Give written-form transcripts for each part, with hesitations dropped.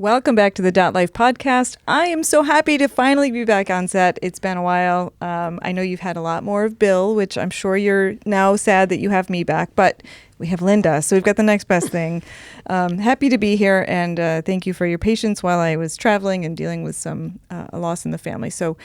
Welcome back to the Dot Life podcast. I am so happy to finally be back on set. It's been a while. I know you've had a lot more of Bill, which I'm sure you're now sad that you have me back, but we have Linda, so we've got the next best thing. Happy to be here, and thank you for your patience while I was traveling and dealing with a loss in the family. So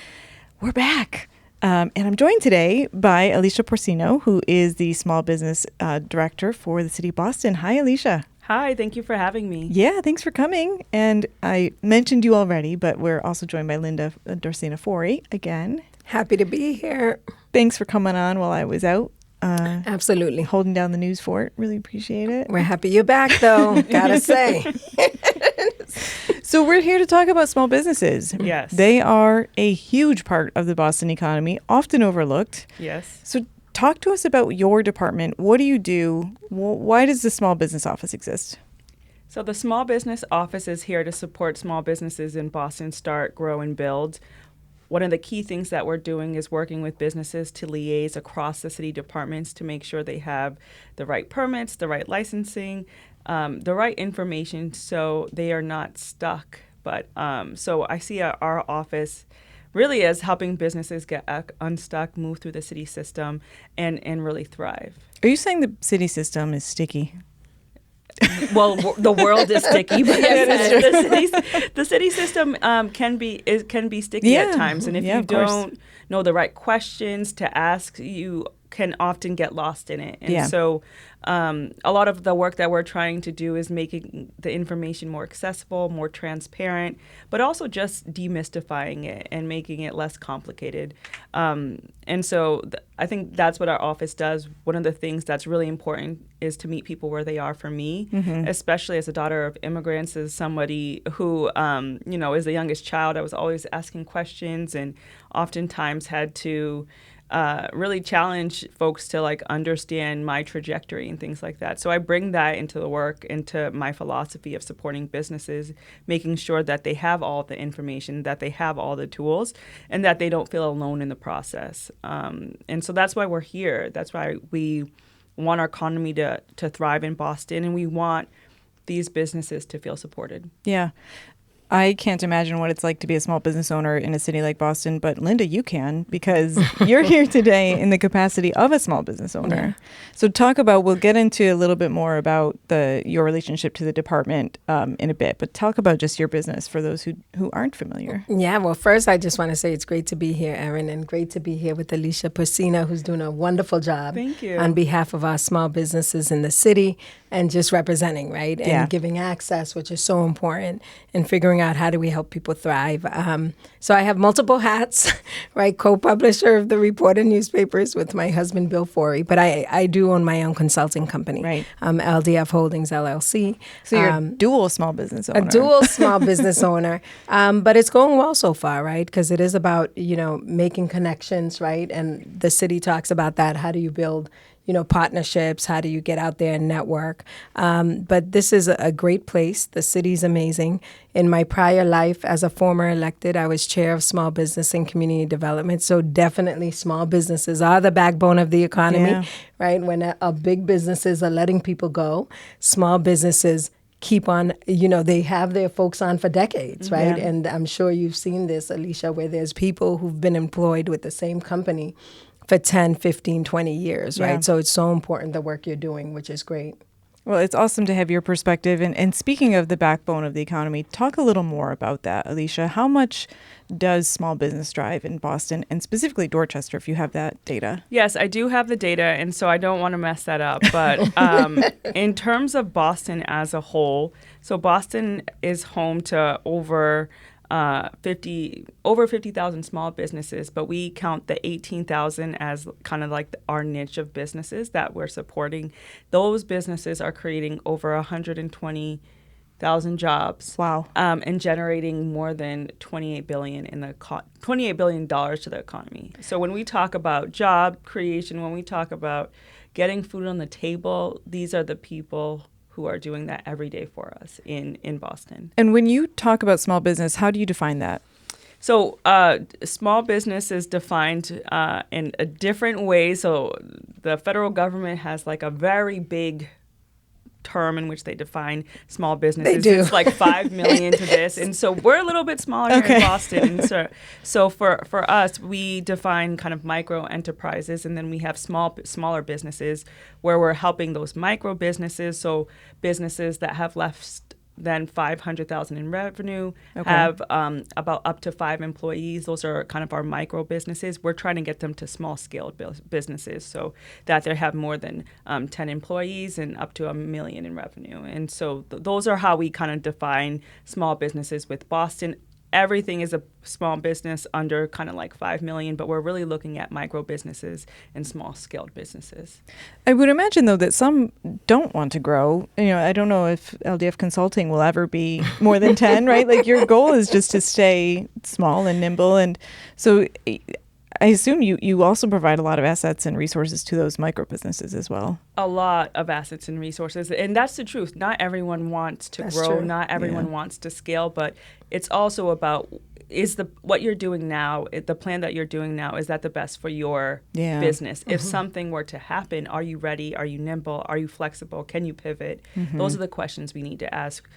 we're back. And I'm joined today by Aliesha Porcena, who is the Small Business Director for the City of Boston. Hi, Aliesha. Hi, thank you for having me. Yeah, thanks for coming. And I mentioned you already, but we're also joined by Linda Dorcena Forry again. Happy to be here. Thanks for coming on while I was out. Absolutely. Holding down the news fort. Really appreciate it. We're happy you're back, though, gotta say. So we're here to talk about small businesses. Yes. They are a huge part of the Boston economy, often overlooked. Yes. So talk to us about your department. What do you do? Why does the Small Business Office exist? So the Small Business Office is here to support small businesses in Boston start, grow, and build. One of the key things that we're doing is working with businesses to liaise across the city departments to make sure they have the right permits, the right licensing, the right information so they are not stuck. But so I see our office really as helping businesses get unstuck, move through the city system, and really thrive. Are you saying the city system is sticky? Well, the world is sticky, but the city system can be sticky at times, and if you don't know the right questions to ask, you can often get lost in it. And so a lot of the work that we're trying to do is making the information more accessible, more transparent, but also just demystifying it and making it less complicated. And so I think that's what our office does. One of the things that's really important is to meet people where they are. For me, especially as a daughter of immigrants, as somebody who, is the youngest child, I was always asking questions and oftentimes had to really challenge folks to understand my trajectory and things like that. So I bring that into the work, into my philosophy of supporting businesses, making sure that they have all the information, that they have all the tools, and that they don't feel alone in the process. And so that's why we're here. That's why we want our economy to thrive in Boston, and we want these businesses to feel supported. Yeah. I can't imagine what it's like to be a small business owner in a city like Boston, but Linda, you can, because you're here today in the capacity of a small business owner. Yeah. So we'll get into a little bit more about your relationship to the department in a bit, but talk about just your business for those who aren't familiar. Yeah, well, first I just want to say it's great to be here, Erin, and great to be here with Aliesha Porcena, who's doing a wonderful job. Thank you. On behalf of our small businesses in the city and just representing, right? And giving access, which is so important, and figuring out how do we help people thrive. So I have multiple hats, right? Co-publisher of the Reporter newspapers with my husband, Bill Forry, but I do own my own consulting company, right? LDF Holdings, LLC. So you're a dual small business owner. A dual small business owner. But it's going well so far, right? Because it is about, making connections, right? And the city talks about that. How do you build partnerships? How do you get out there and network? But this is a great place. The city's amazing. In my prior life as a former elected, I was chair of small business and community development. So definitely small businesses are the backbone of the economy, right? When big businesses are letting people go, small businesses keep on, they have their folks on for decades, right? Yeah. And I'm sure you've seen this, Aliesha, where there's people who've been employed with the same company for 10, 15, 20 years, right? So it's so important, the work you're doing, which is great. Well, it's awesome to have your perspective. And speaking of the backbone of the economy, talk a little more about that, Aliesha. How much does small business drive in Boston, and specifically Dorchester, if you have that data? Yes, I do have the data, and so I don't want to mess that up. But in terms of Boston as a whole, so Boston is home to over 50,000 small businesses, but we count the 18,000 as kind of like our niche of businesses that we're supporting. Those businesses are creating over 120,000 jobs. Wow. And generating more than $28 billion $28 billion to the economy. So when we talk about job creation, when we talk about getting food on the table, these are the people who are doing that every day for us in Boston. And when you talk about small business, how do you define that? So small business is defined in a different way. So the federal government has like a very big term in which they define small businesses. They do. It's like 5 million to this. And so we're a little bit smaller here in Boston. And so for us, we define kind of micro enterprises, and then we have smaller businesses where we're helping those micro businesses. So businesses that have less than 500,000 in revenue, have about up to 5 employees. Those are kind of our micro businesses. We're trying to get them to small scale businesses so that they have more than 10 employees and up to $1 million in revenue. And so those are how we kind of define small businesses with Boston. Everything is a small business under kind of like 5 million, but we're really looking at micro businesses and small scaled businesses. I would imagine, though, that some don't want to grow. I don't know if LDF Consulting will ever be more than 10, right? Like your goal is just to stay small and nimble. And so I assume you also provide a lot of assets and resources to those micro businesses as well. A lot of assets and resources. And that's the truth. Not everyone wants to grow. True. Not everyone wants to scale. But it's also about, what you're doing now, the plan that you're doing now, is that the best for your business? Mm-hmm. If something were to happen, are you ready? Are you nimble? Are you flexible? Can you pivot? Mm-hmm. Those are the questions we need to ask.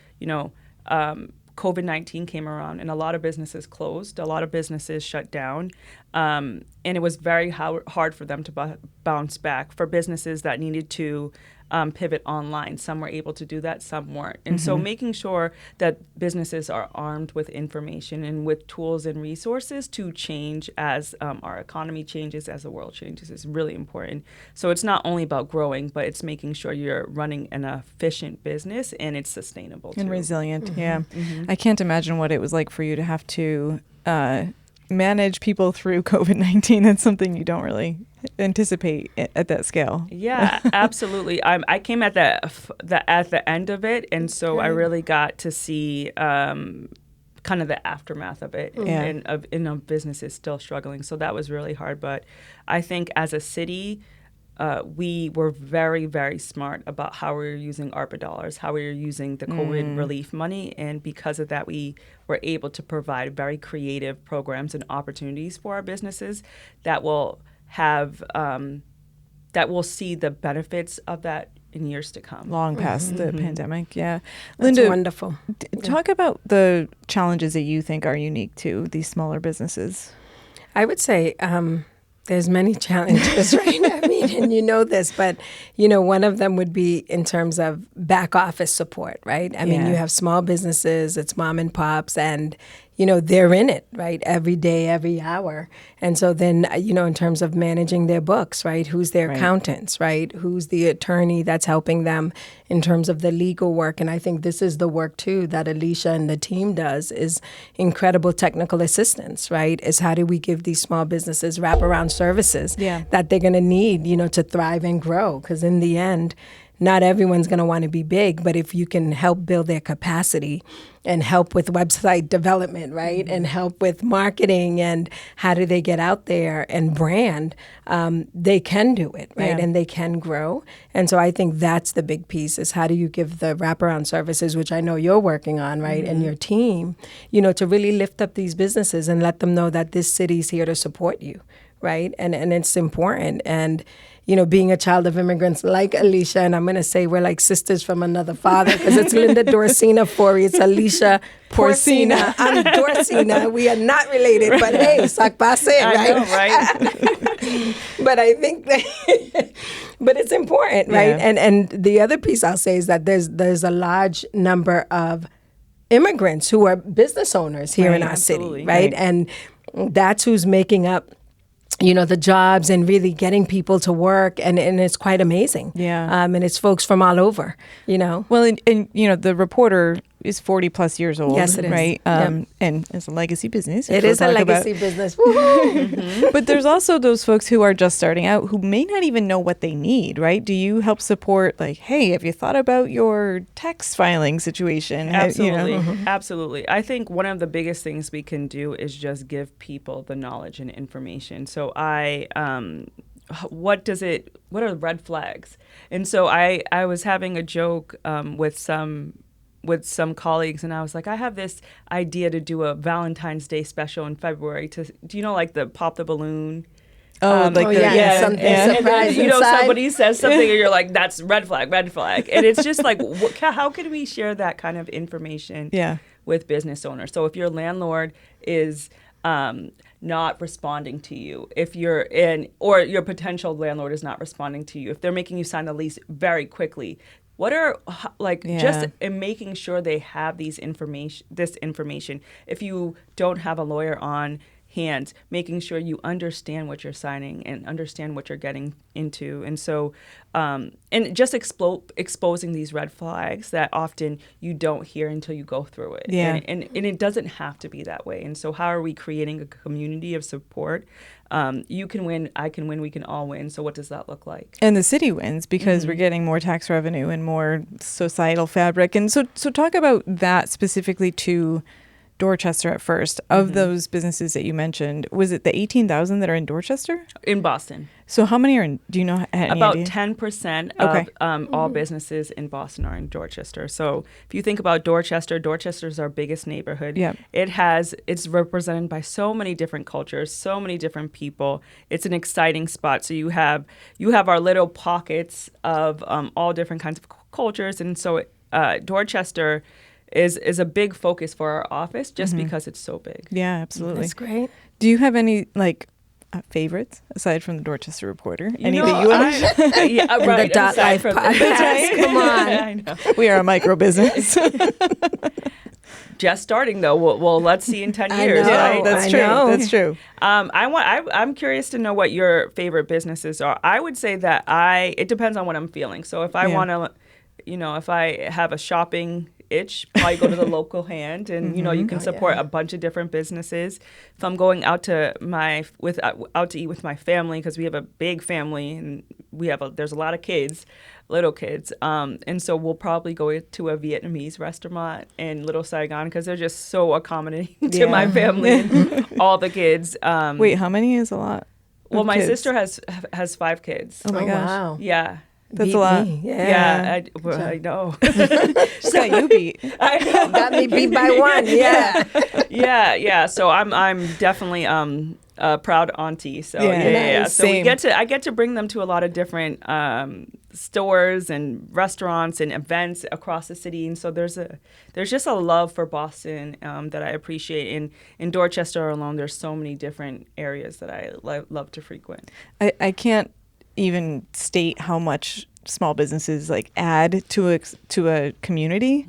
COVID-19 came around and a lot of businesses closed, a lot of businesses shut down, and it was very hard for them to bounce back. For businesses that needed to pivot online, some were able to do that, some weren't. And so making sure that businesses are armed with information and with tools and resources to change as our economy changes, as the world changes, is really important. So it's not only about growing, but it's making sure you're running an efficient business and it's sustainable too. And resilient, I can't imagine what it was like for you to have to manage people through COVID-19. That's something you don't really anticipate at that scale. Yeah, absolutely. I came at the end of it, and so I really got to see kind of the aftermath of it, and of businesses still struggling. So that was really hard. But I think as a city, we were very, very smart about how we were using ARPA dollars, how we were using the COVID relief money. And because of that, we were able to provide very creative programs and opportunities for our businesses that will have that will see the benefits of that in years to come. Long past the pandemic, That's Linda, wonderful. Talk about the challenges that you think are unique to these smaller businesses. I would say there's many challenges, right? I mean, and you know this, but, one of them would be in terms of back office support, right? I mean, you have small businesses, it's mom and pops, and, they're in it, right? Every day, every hour. And so then, in terms of managing their books, right? Who's their accountants, right? Who's the attorney that's helping them in terms of the legal work? And I think this is the work, too, that Aliesha and the team does, is incredible technical assistance, right? Is how do we give these small businesses wraparound services that they're going to need, to thrive and grow? Because in the end, not everyone's going to want to be big, but if you can help build their capacity and help with website development, right, and help with marketing and how do they get out there and brand, they can do it, right, and they can grow. And so I think that's the big piece, is how do you give the wraparound services, which I know you're working on, right, and your team, to really lift up these businesses and let them know that this city's here to support you, right, and it's important. And being a child of immigrants like Aliesha, and I'm going to say we're like sisters from another father because it's Linda Dorcena Forry, it's Aliesha Porcena. I'm Dorcena. We are not related, but hey, sac passe, right? I know, right? But I think but it's important, right? And the other piece I'll say is that there's a large number of immigrants who are business owners here in our city, right? And that's who's making up the jobs and really getting people to work, and it's quite amazing. And it's folks from all over, Well, and the reporter is 40 plus years old. Yes, it is. Right? And it's a legacy business. It is a legacy business. But there's also those folks who are just starting out who may not even know what they need, right? Do you help support, like, hey, have you thought about your tax filing situation? Absolutely. Absolutely. I think one of the biggest things we can do is just give people the knowledge and information. So what are red flags? And so I was having a joke with some colleagues, and I was like, I have this idea to do a Valentine's Day special in February do you know, like the pop the balloon? Something surprise and, inside. somebody says something and you're like, that's red flag. And it's just like, how can we share that kind of information with business owners? So if your landlord is not responding to you, or your potential landlord is not responding to you, if they're making you sign a lease very quickly, what are just in making sure they have this information. If you don't have a lawyer on hand, making sure you understand what you're signing and understand what you're getting into. And so, and just exposing these red flags that often you don't hear until you go through it. Yeah. And it doesn't have to be that way. And so how are we creating a community of support? You can win, I can win, we can all win. So what does that look like? And the city wins because we're getting more tax revenue and more societal fabric. And so talk about that specifically to Dorchester at first. Of those businesses that you mentioned, was it the 18,000 that are in Dorchester? In Boston. So how many are in, do you know any About idea? 10% of all businesses in Boston are in Dorchester. So if you think about Dorchester, Dorchester is our biggest neighborhood. Yeah. It's represented by so many different cultures, so many different people. It's an exciting spot. So you have our little pockets of all different kinds of cultures. And so Dorchester is a big focus for our office just because it's so big. Yeah, absolutely. That's great. Do you have any favorites aside from the Dorchester Reporter? Any that you want to yeah, right. The Dot Life podcast. That's right. Come on. I know. We are a micro business. Just starting though. Well, let's see in 10 years, know. right? That's I true. know. That's true. I'm curious to know what your favorite businesses are. I would say that it depends on what I'm feeling. So if I want to, if I have a shopping itch, probably go to the local hand, and you can support a bunch of different businesses. If I'm going out to eat with my family, because we have a big family and there's a lot of little kids, and so we'll probably go to a Vietnamese restaurant in Little Saigon because they're just so accommodating to my family and all the kids. Wait, how many is a lot? Well, my kids? sister has 5 kids. Oh my gosh. Wow. Yeah. That's Beat a lot. me. Yeah, I know. Just got you beat. I know. Got me beat by one. Yeah. Yeah. So I'm definitely a proud auntie. So yeah. So Same. I get to bring them to a lot of different stores and restaurants and events across the city. And so there's just a love for Boston that I appreciate. In Dorchester alone, there's so many different areas that I love to frequent. I can't even state how much small businesses add to a community.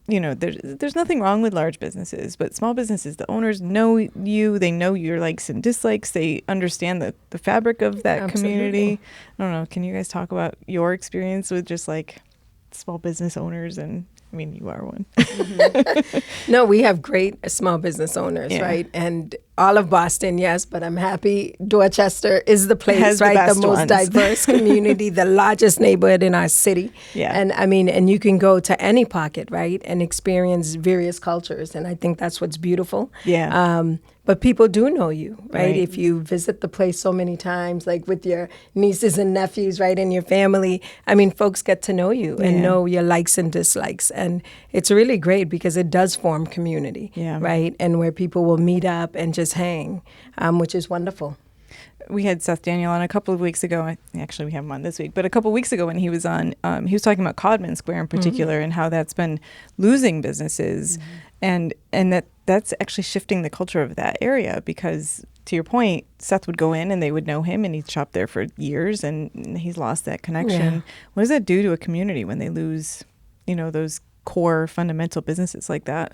There's nothing wrong with large businesses, but small businesses, the owners know you, they know your likes and dislikes, they understand the fabric of that community. I don't know, can you guys talk about your experience with just small business owners? And I mean, you are one. No, we have great small business owners, right? And all of Boston, yes, but I'm happy Dorchester is the place, Has the right? best The most ones. diverse community, the largest neighborhood in our city. Yeah. And I mean, and you can go to any pocket, right? And experience various cultures. And I think that's what's beautiful. Yeah. But people do know you, right? Right. If you visit the place so many times, with your nieces and nephews, right, and your family, I mean, folks get to know you and know your likes and dislikes. And it's really great because it does form community, right? And where people will meet up and just hang, which is wonderful. We had Seth Daniel on a couple of weeks ago. Actually, we have him on this week. But a couple of weeks ago when he was on, he was talking about Codman Square in particular and how that's been losing businesses. And that's actually shifting the culture of that area because, to your point, Seth would go in and they would know him and he'd shop there for years and he's lost that connection. Yeah. What does that do to a community when they lose, those core fundamental businesses like that?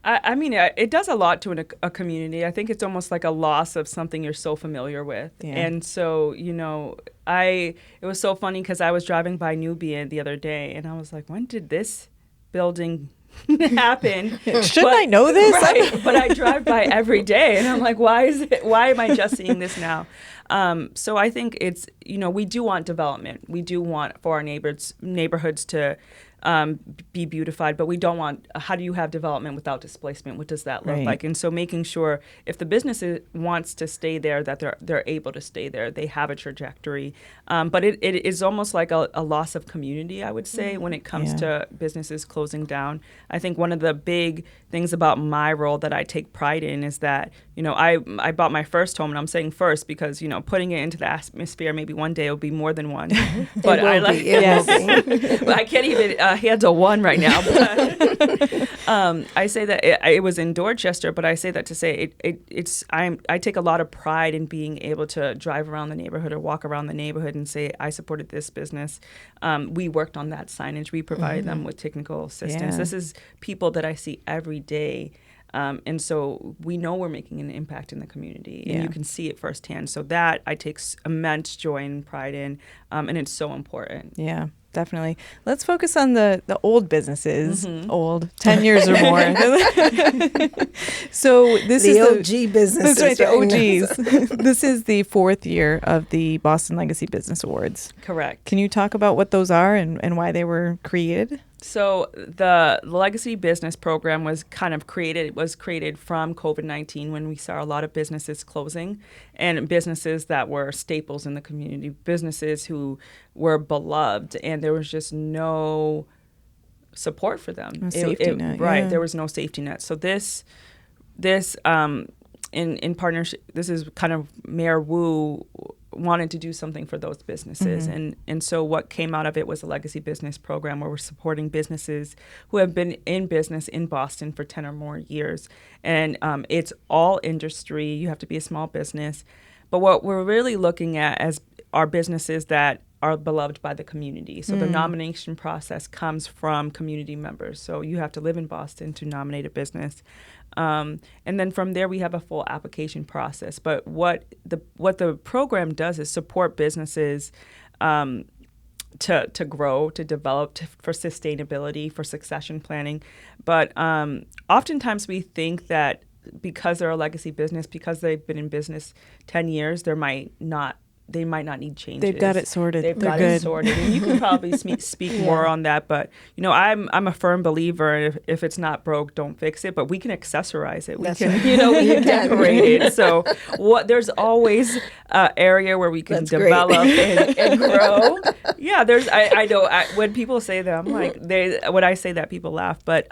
I mean, it does a lot to a community. I think it's almost like a loss of something you're so familiar with. Yeah. And so, it was so funny because I was driving by Nubia the other day and I was like, when did this building happen? Shouldn't I know this? Right. But I drive by every day and I'm like, why am I just seeing this now? So I think it's, we do want development. We do want for our neighborhoods to be beautified, but we don't want, how do you have development without displacement? What does that look like? And so making sure if the business wants to stay there, that they're able to stay there, they have a trajectory. But it is almost like a loss of community, I would say, when it comes to businesses closing down. I think one of the big things about my role that I take pride in is that, I bought my first home, and I'm saying first because, putting it into the atmosphere, maybe one day it'll be more than one. But I like it. But I can't even handle one right now. But I say that it was in Dorchester, but I say that to say I take a lot of pride in being able to drive around the neighborhood or walk around the neighborhood and say I supported this business. We worked on that signage. We provided them with technical assistance. This is people that I see every day. And so we know we're making an impact in the community, and you can see it firsthand. So that I take immense joy and pride in, and it's so important. Yeah, definitely. Let's focus on the old businesses, old, 10 years or more. So this is the OG businesses. That's right, the OGs. This is the 4th year of the Boston Legacy Business Awards. Correct. Can you talk about what those are and why they were created? So the Legacy Business Program was created from COVID-19 when we saw a lot of businesses closing, and businesses that were staples in the community, businesses who were beloved, and there was just no support for them. No safety net. Right, there was no safety net. So this in partnership, this is kind of Mayor Wu wanted to do something for those businesses. And so what came out of it was a legacy business program where we're supporting businesses who have been in business in Boston for 10 or more years. And it's all industry. You have to be a small business. But what we're really looking at as are businesses that are beloved by the community. So the nomination process comes from community members. So you have to live in Boston to nominate a business. And then from there, we have a full application process. But what the program does is support businesses to grow, to develop, for sustainability, for succession planning. But oftentimes we think that because they're a legacy business, because they've been in business 10 years, they might not need changes. They've got it sorted. They've got it sorted. And you can probably speak more on that. But, I'm a firm believer, if it's not broke, don't fix it. But we can accessorize it. We can decorate it. So there's always an area where we can develop and grow. Yeah, I know when people say that, I'm like, when I say that, people laugh. But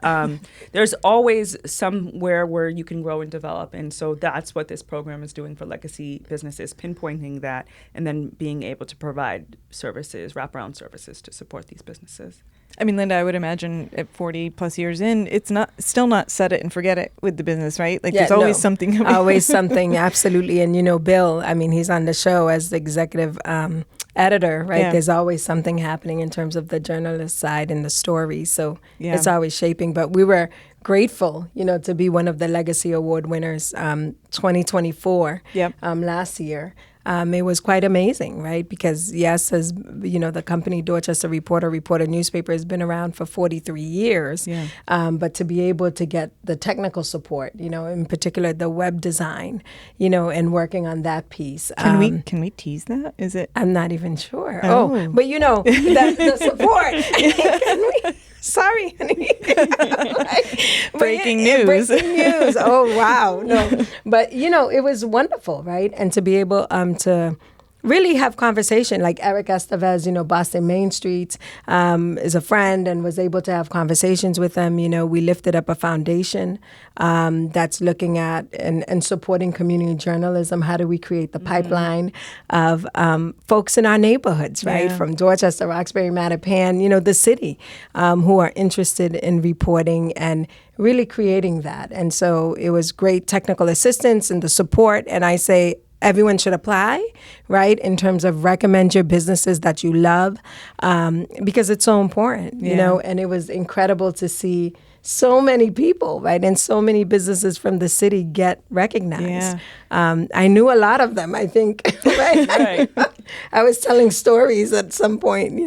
there's always somewhere where you can grow and develop. And so that's what this program is doing for legacy businesses, pinpointing that, and then being able to provide services, wraparound services to support these businesses. I mean, Linda, I would imagine at 40 plus years in, it's still not set it and forget it with the business, right? Like there's always something. Always something, absolutely. And, Bill, I mean, he's on the show as the executive editor, right? Yeah. There's always something happening in terms of the journalist side and the story. So it's always shaping. But we were grateful, to be one of the Legacy Award winners 2024 last year. It was quite amazing, right? Because as the company Dorchester Reporter newspaper has been around for 43 years. Yeah. But to be able to get the technical support, in particular the web design, and working on that piece. Can we tease that? Is it? I'm not even sure. But the support. Can we? Sorry, honey. Breaking news. Breaking news. Oh, wow. No, but it was wonderful, right? And to be able to really have conversation, like Eric Estevez, Boston Main Street, is a friend, and was able to have conversations with them. We lifted up a foundation that's looking at and supporting community journalism. How do we create the pipeline of folks in our neighborhoods, right? From Dorchester, Roxbury, Mattapan, the city, who are interested in reporting and really creating that. And so it was great technical assistance and the support. And I say, everyone should apply, right, in terms of recommend your businesses that you love, because it's so important, and it was incredible to see so many people, right, and so many businesses from the city get recognized. Yeah. I knew a lot of them, I think, right? I was telling stories at some point,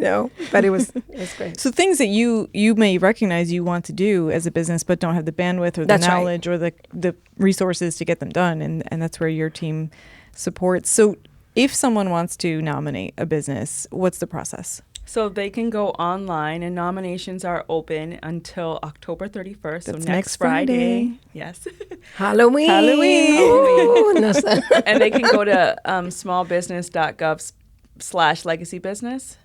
but it was great. So things that you may recognize you want to do as a business, but don't have the bandwidth or the knowledge or the resources to get them done, and that's where your team supports. So if someone wants to nominate a business, what's the process? So they can go online, and nominations are open until October 31st. That's so next Friday. Yes. Halloween. Halloween. No, And they can go to smallbusiness.gov/legacybusiness.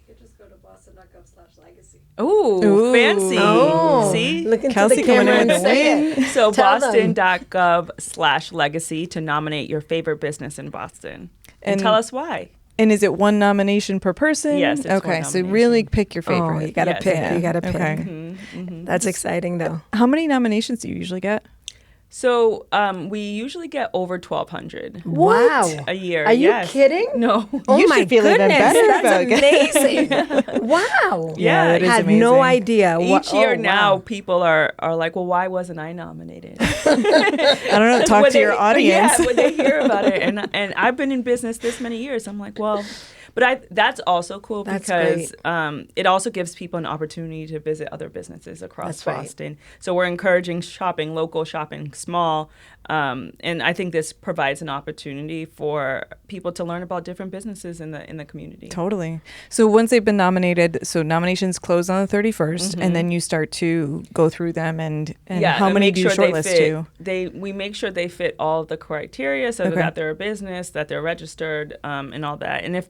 You could just go to boston.gov/legacy. Ooh, fancy. Oh, See? look into Kelsey the camera coming in and with a say it. So Tell them. boston.gov/legacy to nominate your favorite business in Boston. And tell us why. And is it one nomination per person? Yes, it's one okay. So nomination. really pick your favorite. Oh, you gotta Yes. pick. Yeah. You gotta pick. Okay. That's exciting, though. How many nominations do you usually get? So we usually get over 1,200 Wow. a year. Are you yes. kidding? No. Oh You my should feel even goodness, better that's about amazing. Wow. Yeah, that is had amazing. no idea. Each year Oh, now, wow. people are like, well, why wasn't I nominated? I don't know. Talk When to your they- audience. Yeah, when they hear about it. And I've been in business this many years. I'm like, well, but that's also cool That's because it also gives people an opportunity to visit other businesses across That's right. Boston. So we're encouraging shopping local, shopping small. And I think this provides an opportunity for people to learn about different businesses in the community. Totally. So once they've been nominated, so nominations close on the 31st, and then you start to go through them and how and many make do you sure they shortlist fit, to? we make sure they fit all the criteria, so Okay. that they're a business, that they're registered, and all that. And if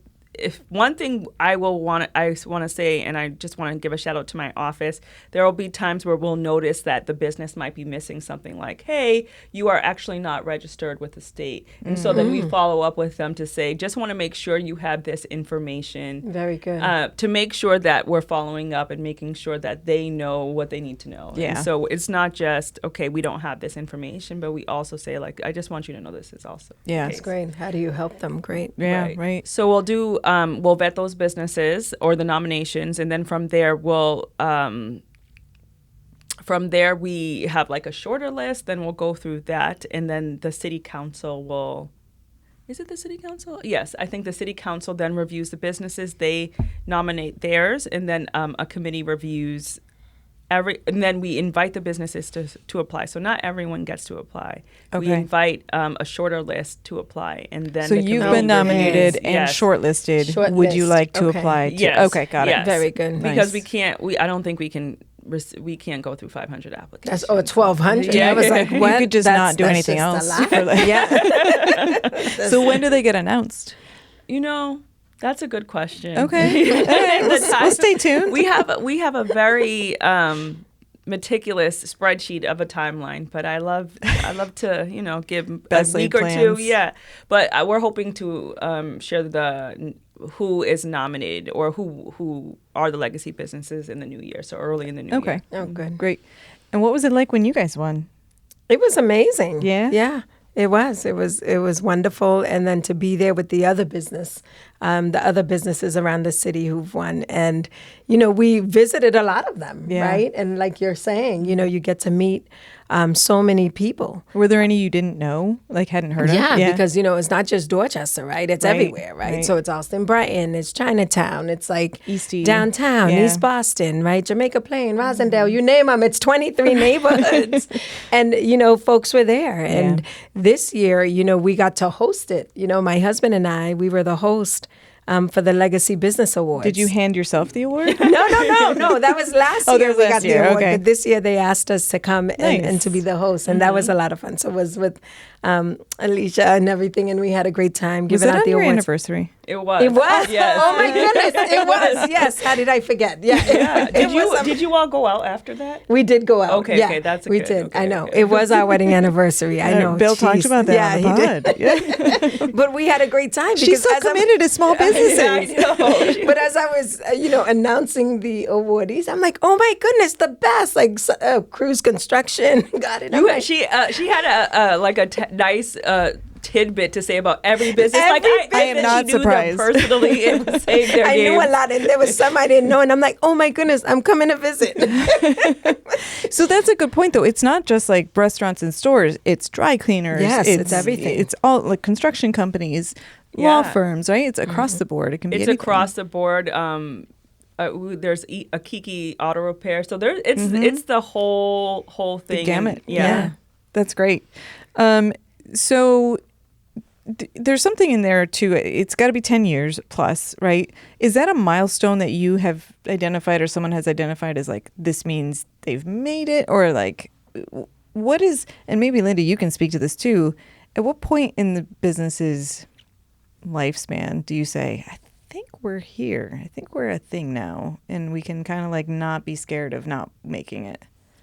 one thing I want to say, and I just want to give a shout out to my office, there will be times where we'll notice that the business might be missing something like, hey, you are actually not registered with the state. And so then we follow up with them to say, just want to make sure you have this information. Very good. To make sure that we're following up and making sure that they know what they need to know. Yeah. And so it's not just, okay, we don't have this information, but we also say, like, I just want you to know this is also the Yeah. case. That's great. How do you help them? Great. Yeah, right. So we'll do, we'll vet those businesses or the nominations, and then from there we have like a shorter list. Then we'll go through that, and then the city council will. Is it the city council? Yes, I think the city council then reviews the businesses. They nominate theirs, and then a committee reviews and then we invite the businesses to apply. So not everyone gets to apply. We Okay. invite a shorter list to apply, and then So the you've committee been nominated reviews. and Yes. shortlisted. Would you Shortlist. like to Okay. apply? To, Yes. Okay, got Yes. it. Very good. Because Nice. I don't think we can go through 500 applications. That's 1,200. Yeah. I was like, You what? could just not do anything just a else. lot. Yeah. So when do they get announced? That's a good question. Okay. All right. We'll stay tuned. We have a very meticulous spreadsheet of a timeline, but I love to give Best a week laid or two. plans. Yeah, but we're hoping to share who is nominated or who are the legacy businesses in the new year. So early in the new Okay. year. Oh, good. Great. And what was it like when you guys won? It was amazing. Yeah? Yeah. It was wonderful. And then to be there with the other businesses around the city who've won. And, we visited a lot of them, Yeah. right? And like you're saying, you get to meet so many people. Were there any you didn't know, like hadn't heard of? Yeah, because, it's not just Dorchester, right? It's Right, everywhere, right? right. So it's Austin Brighton, it's Chinatown, it's like Eastie. downtown, Yeah. East Boston, right? Jamaica Plain, Rosendale, you name them. It's 23 neighborhoods. And, folks were there. And this year, we got to host it. My husband and I, we were the host for the Legacy Business Awards. Did you hand yourself the award? No. That was last Oh, that year. was We last got the year, award, okay. but this year they asked us to come Nice. and to be the host, and that was a lot of fun. So it was with Aliesha and everything, and we had a great time Was giving that out on the your awards. anniversary? It was. It was. Yes. Oh my goodness! It was. Yes. How did I forget? Yeah. Yeah. Did you all go out after that? We did go out. Okay, Yeah, okay, that's we good. did. Okay, I know okay. it was our wedding anniversary. I know. Bill talked Jeez. about that Yeah, on he the did. pod. Yeah. But we had a great time. She's so as I'm- committed to small businesses. I know. But as I was, announcing the awardees, I'm like, oh my goodness, the best! Like Cruise Construction got it. I'm like, She had a nice tidbit to say about every business. Every like I I am that not she knew surprised. them personally and saying their I names. knew a lot, and there was some I didn't know, and I'm like, oh my goodness, I'm coming to visit. So that's a good point, though. It's not just like restaurants and stores. It's dry cleaners. Yes, it's everything. It's all like construction companies, law Yeah. firms, right? It's across the board. It can be It's anything. across the board. There's a Kiki Auto Repair, so it's the whole thing. the gamut. And- yeah. That's great. So there's something in there too. It's got to be 10 years plus, right? Is that a milestone that you have identified or someone has identified as like, this means they've made it? Or like, what is, and maybe Linda, you can speak to this too. At what point in the business's lifespan do you say, I think we're here. I think we're a thing now. And we can kind of like not be scared of not making it.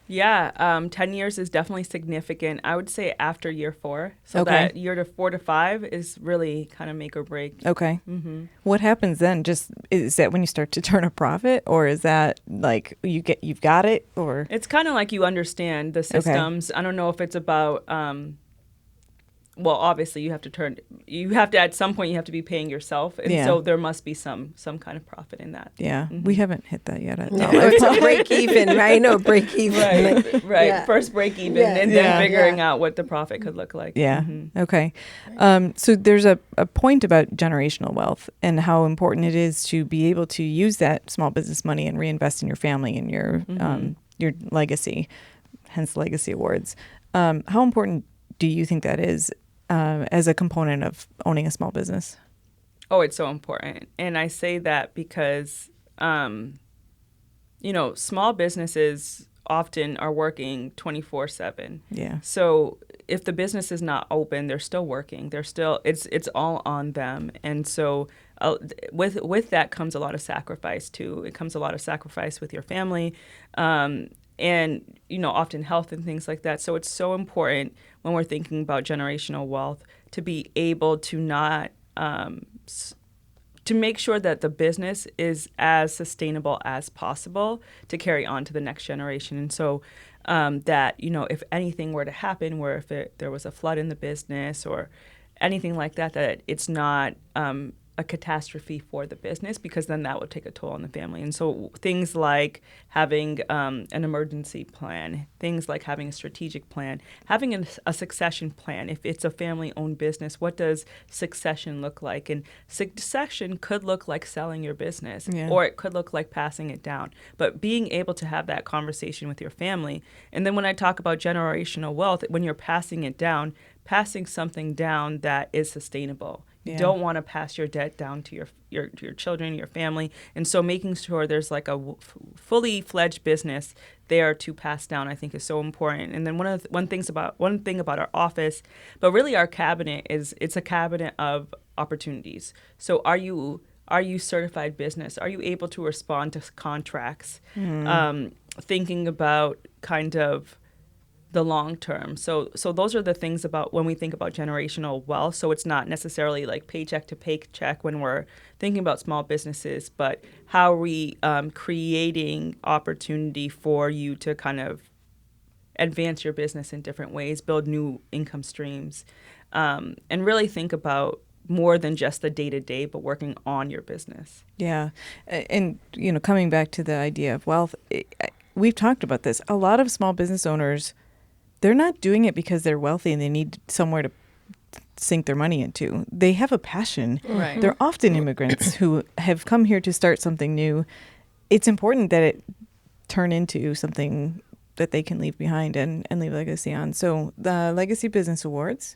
Yeah, 10 years is definitely significant. I would say after year 4. So that year to 4 to 5 is really kind of make or break. Okay. Mm-hmm. What happens then? Just is that when you start to turn a profit, or is that like you've got it, or it's kind of like you understand the systems. Okay. I don't know if it's about well, obviously you have to at some point you have to be paying yourself, and so there must be some kind of profit in that. Yeah, we haven't hit that yet. No, it's a break even, right? No, break even. Right. Yeah. First break even, and then figuring out what the profit could look like. Yeah. Mm-hmm. Okay. So there's a point about generational wealth and how important it is to be able to use that small business money and reinvest in your family and your legacy, hence legacy awards. How important do you think that is? As a component of owning a small business? Oh, it's so important. And I say that because, small businesses often are working 24/7. Yeah. So if the business is not open, they're still working. They're still, it's all on them. And so with that comes a lot of sacrifice too. It comes a lot of sacrifice with your family. And, often health and things like that. So it's so important when we're thinking about generational wealth to be able to not, to make sure that the business is as sustainable as possible to carry on to the next generation. And so that, if anything were to happen, where if there was a flood in the business or anything like that, that it's not a catastrophe for the business, because then that would take a toll on the family. And so things like having an emergency plan, things like having a strategic plan, having a succession plan. If it's a family-owned business, what does succession look like? And succession could look like selling your business, or it could look like passing it down. But being able to have that conversation with your family. And then when I talk about generational wealth, when you're passing it down, passing something down that is sustainable. You don't want to pass your debt down to your children, your family. And so making sure there's like a fully fledged business there to pass down, I think, is so important. And then one thing about our office, but really our cabinet, is it's a cabinet of opportunities. So are you certified business? Are you able to respond to contracts? Thinking about kind of the long term. So those are the things about when we think about generational wealth. So it's not necessarily like paycheck to paycheck when we're thinking about small businesses, but how are we creating opportunity for you to kind of advance your business in different ways, build new income streams, and really think about more than just the day-to-day, but working on your business. Yeah. And, coming back to the idea of wealth, we've talked about this. A lot of small business owners, they're not doing it because they're wealthy and they need somewhere to sink their money into. They have a passion. Right. They're often immigrants who have come here to start something new. It's important that it turn into something that they can leave behind and leave a legacy on. So the Legacy Business Awards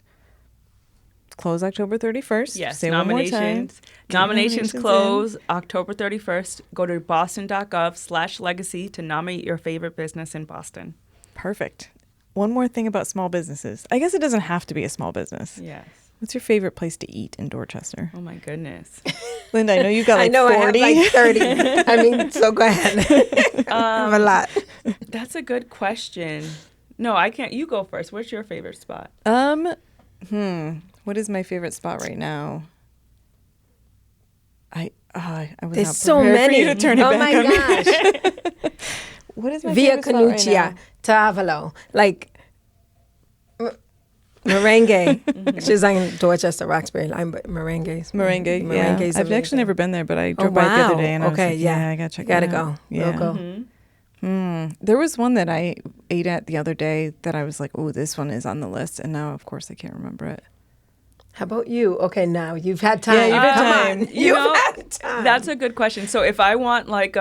close October 31st. Yes, Say nominations. Nominations close October 31st. Go to boston.gov/legacy to nominate your favorite business in Boston. Perfect. One more thing about small businesses. I guess it doesn't have to be a small business. Yes. What's your favorite place to eat in Dorchester? Oh, my goodness. Linda, I know you got like 40. I have like 30. I mean, so go ahead. I have a lot. That's a good question. No, I can't. You go first. What's your favorite spot? What is my favorite spot right now? I was There's not so prepared many. for you to turn it back my on me. gosh. What is my Via favorite spot right Canuccia, now? Tavolo, like merengue. She's on Dorchester, Roxbury line, but merengues. Merengue, Merengues yeah. are I've really actually good. never been there, but I drove by the other day and I was like, I gotta check it out. Gotta go. Yeah. We'll go. There was one that I ate at the other day that I was like, oh, this one is on the list. And now, of course, I can't remember it. How about you? Okay, now you've had time. Yeah, you've had Come time. on. You've had time. That's a good question. So if I want like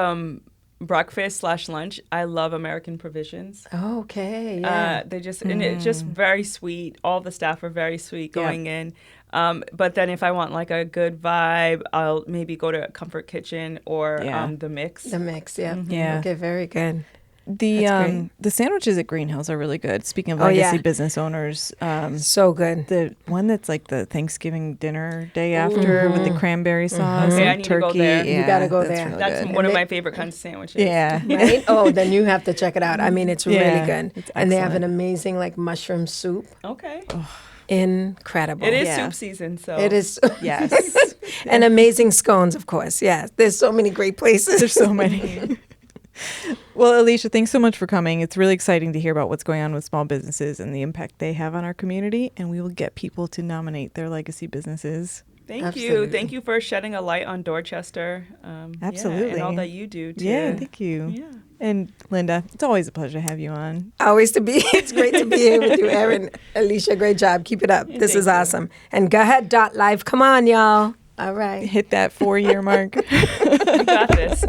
breakfast/lunch, I love American Provisions. Okay, yeah. They just and it's just very sweet. All the staff are very sweet going in. But then if I want like a good vibe, I'll maybe go to Comfort Kitchen or the Mix. The Mix, yeah. Yeah. Okay, very good. The sandwiches at Greenhouse are really good. Speaking of legacy business owners, so good. The one that's like the Thanksgiving dinner day after with the cranberry sauce Okay, I and need to turkey. go there. You gotta go that's there. really That's good. one of my favorite kinds of sandwiches. Yeah. Right? Oh, then you have to check it out. I mean, it's really good. It's And they have an excellent. amazing like mushroom soup. Okay. Incredible. It is soup season, so It is. Yes. And amazing scones, of course. Yeah. There's so many great places. There's so many. Well, Aliesha, thanks so much for coming. It's really exciting to hear about what's going on with small businesses and the impact they have on our community. And we will get people to nominate their legacy businesses. Thank you. Thank you for shedding a light on Dorchester. Absolutely. and all that you do, too. Yeah, thank you. Yeah. And Linda, it's always a pleasure to have you on. It's great to be here with you, Erin. Aliesha, great job. Keep it up. This is awesome. And go ahead, .live. Come on, y'all. All right. Hit that 4-year mark. You got this.